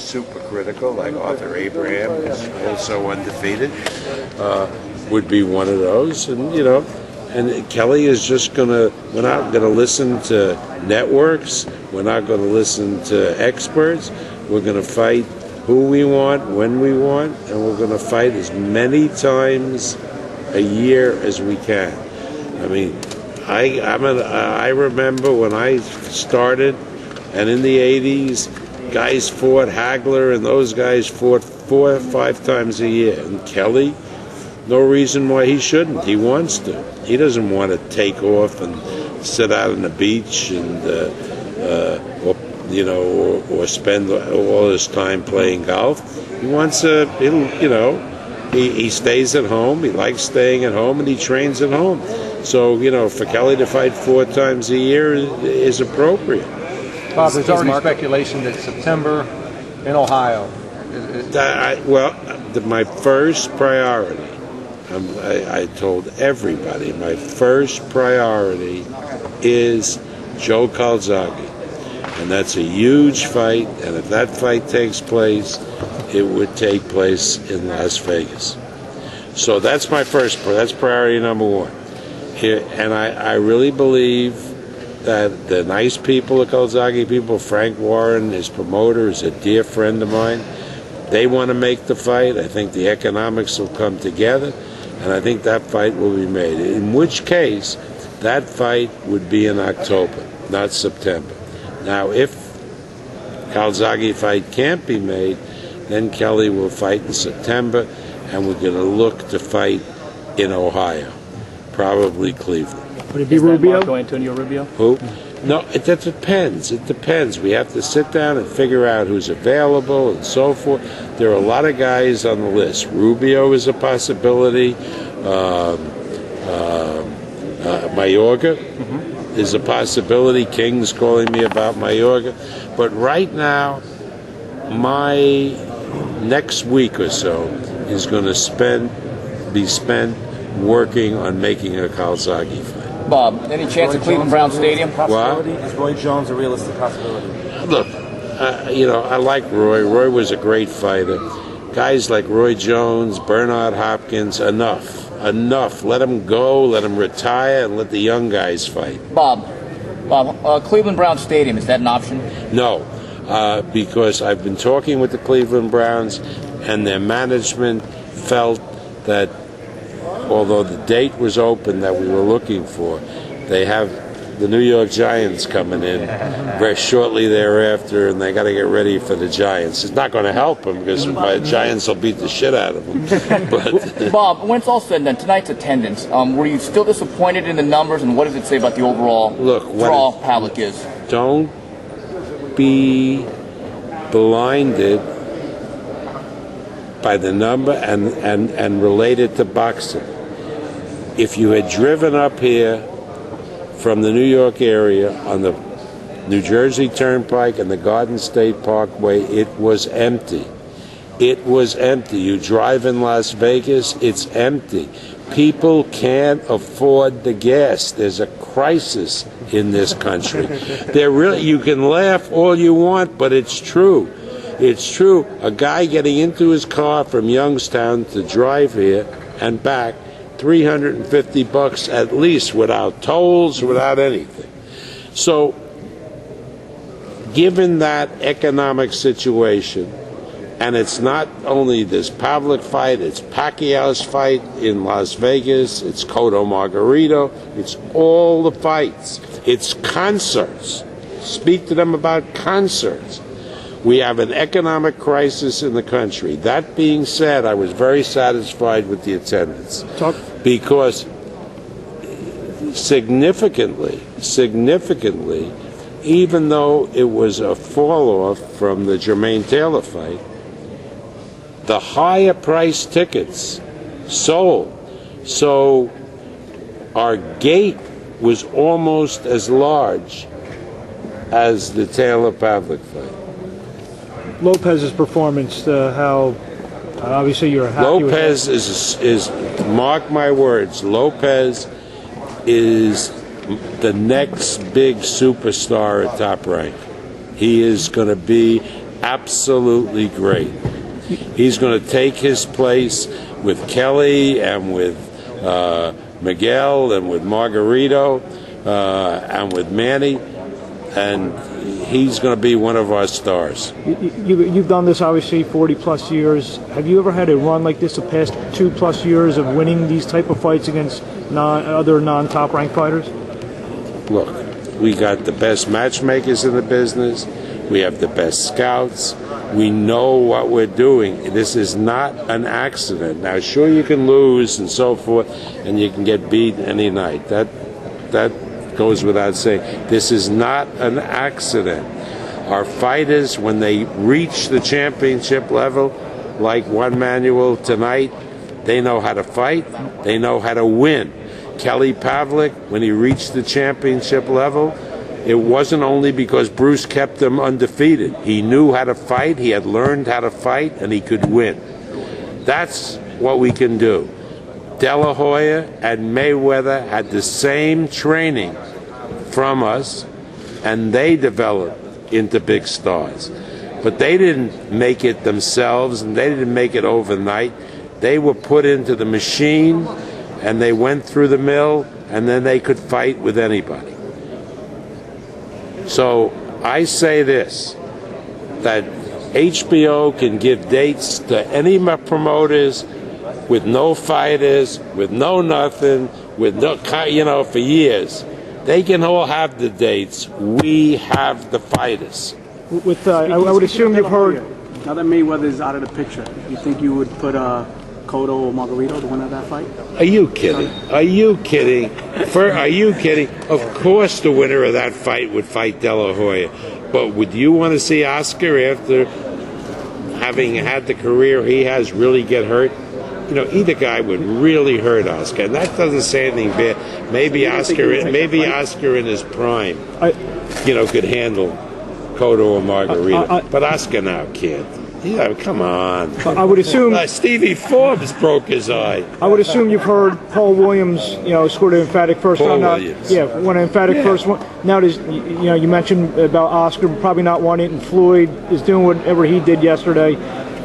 super critical, like Arthur Abraham, who's also undefeated, would be one of those. And, and Kelly is just we're not going to listen to networks. We're not going to listen to experts. We're going to fight who we want, when we want, and we're going to fight as many times a year as we can. I mean, I remember when I started, and in the 80s, guys fought Hagler, and those guys fought 4 or 5 times a year. And Kelly, no reason why he shouldn't. He wants to. He doesn't want to take off and sit out on the beach and, or spend all his time playing golf. He wants he stays at home. He likes staying at home, and he trains at home. So, for Kelly to fight 4 times a year is appropriate. Bob, there's already speculation that September in Ohio. My first priority, I told everybody, my first priority is Joe Calzaghe. And that's a huge fight, and if that fight takes place, it would take place in Las Vegas. So that's that's priority number 1. And I really believe that the nice people, the Calzaghe people, Frank Warren, his promoter, is a dear friend of mine. They want to make the fight. I think the economics will come together, and I think that fight will be made. In which case, that fight would be in October, not September. Now, if Calzaghe fight can't be made, then Kelly will fight in September, and we're going to look to fight in Ohio, probably Cleveland. Would it be Rubio? Antonio Rubio? Who? No, that depends. It depends. We have to sit down and figure out who's available and so forth. There are a lot of guys on the list. Rubio is a possibility. Mayorga is a possibility. King's calling me about Mayorga. But right now, my next week or so is going to be spent working on making a Calzaghe fight. Bob, any chance of Cleveland Brown Stadium? What? Is Roy Jones a realistic possibility? Look, I like Roy. Roy was a great fighter. Guys like Roy Jones, Bernard Hopkins, enough. Let them go, let them retire, and let the young guys fight. Bob, Cleveland Brown Stadium, is that an option? No, because I've been talking with the Cleveland Browns, and their management felt that although the date was open that we were looking for, they have the New York Giants coming in very shortly thereafter, and they got to get ready for the Giants. It's not going to help them because the Giants will beat the shit out of them. But Bob, when it's all said and done, tonight's attendance, were you still disappointed in the numbers, and what does it say about the overall draw Pavlik is? Don't be blinded by the number and relate it to boxing. If you had driven up here from the New York area on the New Jersey Turnpike and the Garden State Parkway, it was empty. It was empty. You drive in Las Vegas, it's empty. People can't afford the gas. There's a crisis in this country. You can laugh all you want, but it's true. It's true. A guy getting into his car from Youngstown to drive here and back, $350 at least, without tolls, without anything. So, given that economic situation, and it's not only this Pavlik fight, it's Pacquiao's fight in Las Vegas, it's Cotto Margarito, it's all the fights. It's concerts. Speak to them about concerts. We have an economic crisis in the country. That being said, I was very satisfied with the attendance because significantly, even though it was a fall-off from the Jermaine Taylor fight, the higher priced tickets sold. So our gate was almost as large as the Taylor-Pavlik fight. Lopez's performance, how obviously you're happy Lopez with is mark my words, Lopez is the next big superstar at Top Rank. He is going to be absolutely great. He's going to take his place with Kelly and with Miguel and with Margarito and with Manny, and he's going to be one of our stars. You've done this obviously 40-plus years. Have you ever had a run like this the past 2+ years of winning these type of fights against other non-top ranked fighters? Look, we got the best matchmakers in the business. We have the best scouts. We know what we're doing. This is not an accident. Now, sure, you can lose and so forth, and you can get beat any night. That goes without saying. This is not an accident. Our fighters, when they reach the championship level, like Juan Manuel tonight, they know how to fight. They know how to win. Kelly Pavlik, when he reached the championship level, it wasn't only because Bruce kept him undefeated. He knew how to fight, he had learned how to fight, and he could win. That's what we can do. De La Hoya and Mayweather had the same training from us, and they developed into big stars. But they didn't make it themselves, and they didn't make it overnight. They were put into the machine, and they went through the mill, and then they could fight with anybody. So I say this, that HBO can give dates to any promoters with no fighters, with no nothing, with no, for years. They can all have the dates. We have the fighters. I would assume you've heard. Now that Mayweather's out of the picture, you think you would put Cotto or Margarito, the winner of that fight? Are you kidding? Are you kidding? Are you kidding? Of course the winner of that fight would fight De La Hoya. But would you want to see Oscar, after having had the career he has, really get hurt? Either guy would really hurt Oscar. And that doesn't say anything bad. Maybe Oscar in his prime, could handle Cotto or Margarito. But Oscar now can't. Yeah, come on. I would assume Stevie Forbes broke his eye. I would assume you've heard Paul Williams, scored an emphatic first round. Williams. Yeah, won an emphatic first one. Now, you mentioned about Oscar probably not wanting it, and Floyd is doing whatever he did yesterday.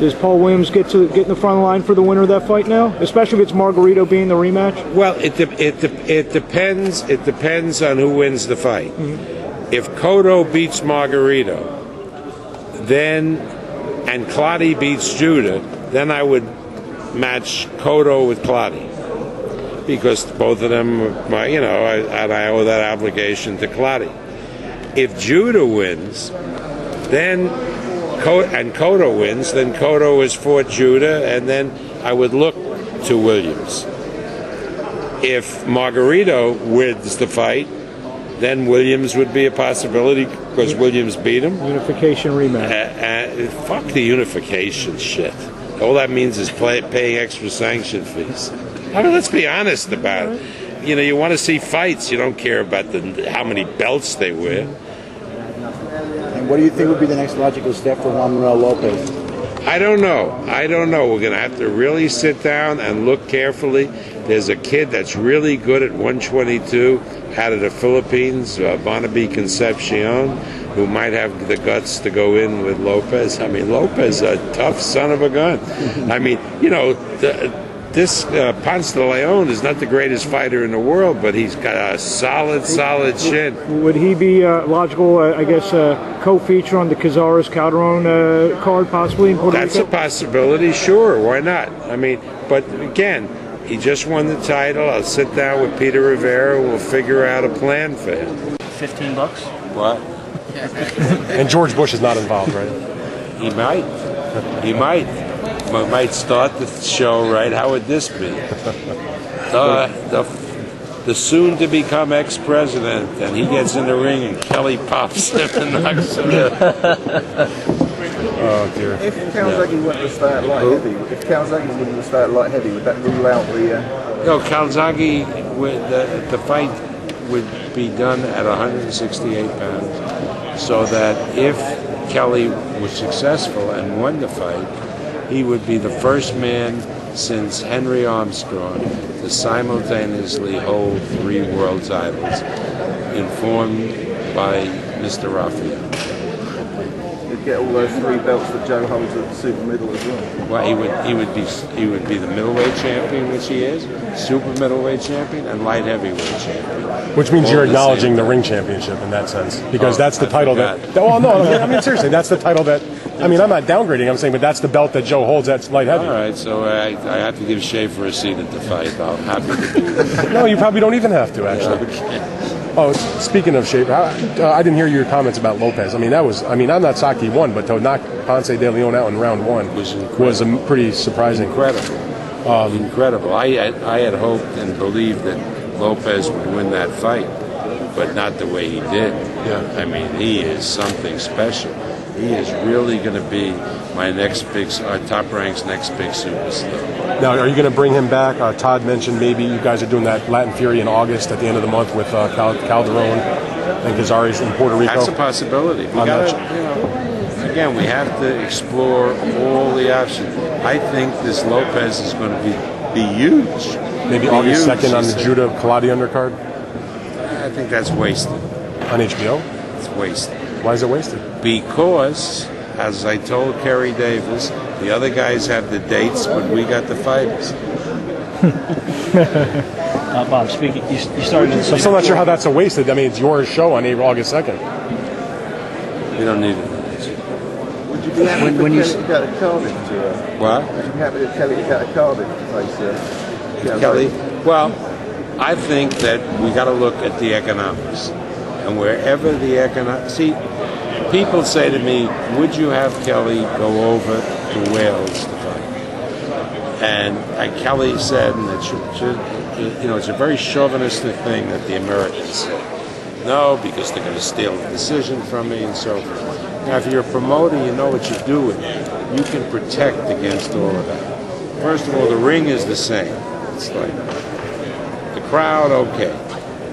Does Paul Williams get in the front line for the winner of that fight now, especially if it's Margarito being the rematch? Well, it depends. It depends on who wins the fight. Mm-hmm. If Cotto beats Margarito, and Clottey beats Judah, then I would match Cotto with Clottey, because both of them, and I owe that obligation to Clottey. If Judah wins, then Cotto wins, then Cotto has fought Judah, and then I would look to Williams. If Margarito wins the fight, then Williams would be a possibility, because Williams beat him. Unification rematch. Fuck the unification shit. All that means is paying extra sanction fees. I mean, let's be honest about it. You want to see fights. You don't care about how many belts they wear. And what do you think would be the next logical step for Juan Manuel Lopez? I don't know. We're going to have to really sit down and look carefully. There's a kid that's really good at 122 out of the Philippines, Barnaby Concepcion, who might have the guts to go in with Lopez. I mean, Lopez is a tough son of a gun. I mean, this Ponce de Leon is not the greatest fighter in the world, but he's got a solid chin. Would he be logical, co-feature on the Cazares-Calderon card, possibly in Puerto Rico? That's a possibility, sure. Why not? I mean, but again, he just won the title. I'll sit down with Peter Rivera. We'll figure out a plan for him. $15? What? And George Bush is not involved, right? He might. He might. Might start the show right. How would this be? The soon-to-become ex-president, and he gets in the ring, and Kelly pops him and knocks him out. Oh dear. If Calzaghe went to start light heavy, would that rule out the? No, Calzaghe, the fight would be done at 168 pounds, so that if Kelly was successful and won the fight, he would be the first man since Henry Armstrong to simultaneously hold 3 world titles, informed by Mr. Raphael. he'd get all those 3 belts that Joe holds at the super middle as well. Well, he would be the middleweight champion, which he is, super middleweight champion, and light heavyweight champion. Which means All you're the acknowledging same the ring championship in that sense, because that's the I title forgot. Oh no, I mean seriously, that's the title that. I mean, I'm not downgrading. I'm saying, but that's the belt that Joe holds. That's light heavy. All right, so I have to give Schaefer a seat at the fight. I'm happy to do that. No, you probably don't even have to actually. Oh, speaking of Schaefer, I didn't hear your comments about Lopez. I mean, I'm not Saki won, but to knock Ponce de Leon out in round 1 was pretty surprising. Incredible. Incredible. I had hoped and believed that Lopez would win that fight, but not the way he did. Yeah. I mean, he is something special. He is really going to be my next big, Top Rank's next big superstar. Now, are you going to bring him back? Todd mentioned maybe you guys are doing that Latin Fury in August at the end of the month with Calderon and Cazares in Puerto Rico. That's a possibility. We gotta, again, we have to explore all the options. I think this Lopez is going to be huge. Maybe August 2nd on the Judah Kaladi undercard? I think that's wasted. On HBO? It's wasted. Why is it wasted? Because, as I told Kerry Davis, the other guys have the dates, but we got the fighters. Bob, speaking, you started. I'm still not sure how that's a wasted. I mean, it's your show on August 2nd. You don't need it. Would you be happy when you got a Cardiff to What? Would you be happy if Kelly got a Cardiff to face Kelly? Well, I think that we got to look at the economics. And wherever the economics... See, people say to me, would you have Kelly go over to Wales to fight? And Kelly said, and it's a very chauvinistic thing that the Americans say. No, because they're going to steal the decision from me and so forth. Now, if you're a promoter, you know what you're doing. You can protect against all of that. First of all, the ring is the same. It's like the crowd, okay.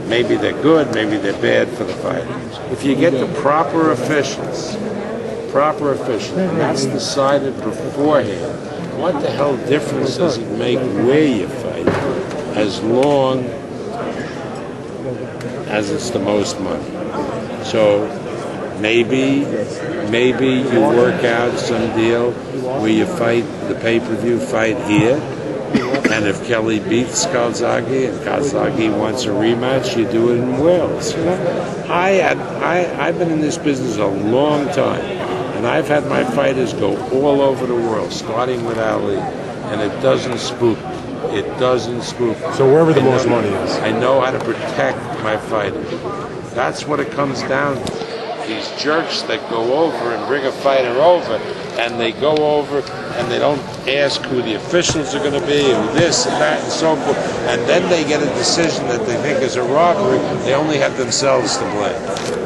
Maybe they're good, maybe they're bad for the fighter. If you get the proper officials, and that's decided beforehand, what the hell difference does it make where you fight as long as it's the most money? So maybe you work out some deal where you fight the pay-per-view fight here, and if Kelly beats Calzaghe and Calzaghe wants a rematch, you do it in Wales. I've been in this business a long time, and I've had my fighters go all over the world, starting with Ali, and it doesn't spook me. It doesn't spook me. So wherever the most money is. I know how to protect my fighters. That's what it comes down to. These jerks that go over and bring a fighter over, and they go over and they don't ask who the officials are going to be, who this and that and so forth, and then they get a decision that they think is a robbery. They only have themselves to blame.